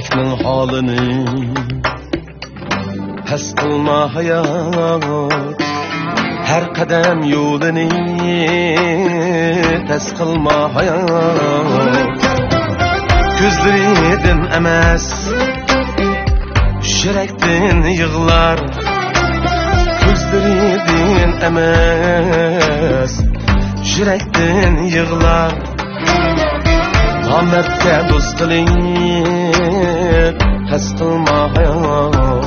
Yüreknin halini pes qilma hayat, her kadem yolini pes qilma hayat. Gözleridin emas, yürektin yığlar. Gözleridin emas, yürektin yığlar. Namertke dost qilib pes qilma hayat,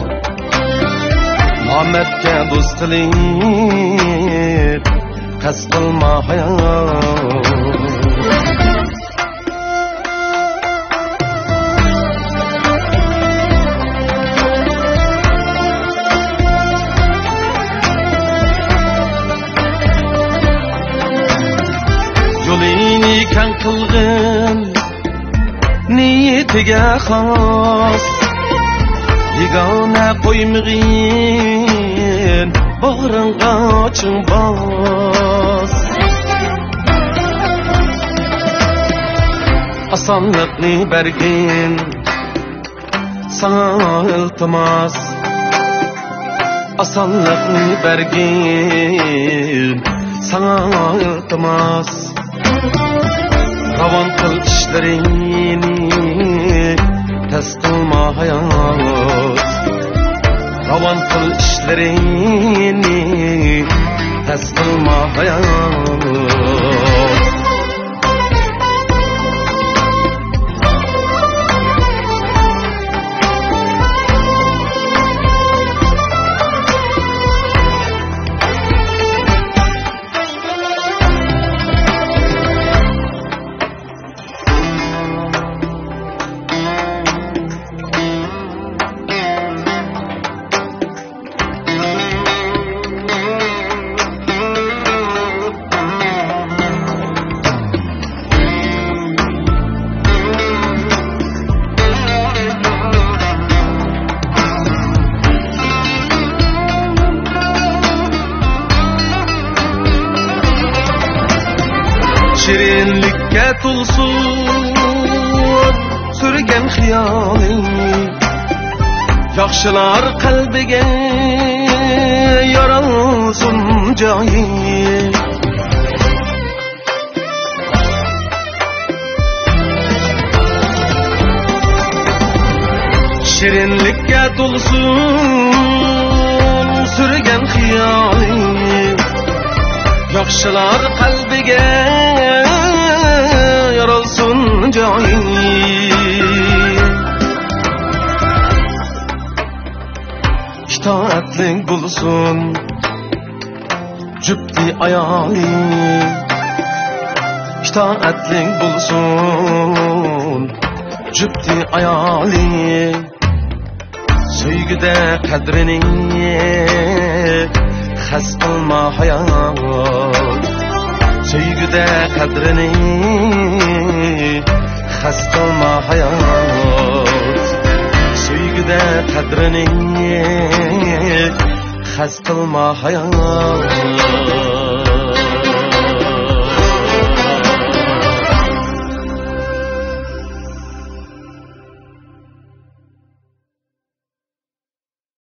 namertke dost qilib pes qilma hayat. Yolini kan qilgin niyetiga xos, yegona qo'ymag'in bag'ringga chin bos. Osonlikni bergin sana iltimos, osonlikni bergin sana iltimos. Ravan qil ishlaringni pes qilma hayat, ravan qil ishlaringni pes qilma hayat. Şirinlikka tulsun sürgen hiyaling, yaxshilar qalbiga yaralsun joyi. Şirinlikka tulsun sürgen hiyaling, yaxshilar qalbiga yaralsun joyi. İtaatlik bulsun cüpti ayaling, itaatlik bulsun cüpti ayaling. Söygüde kadrini xas qilma hayat, söygüde kadrini xas qilma hayat, söygüde kadrini xas qilma hayat.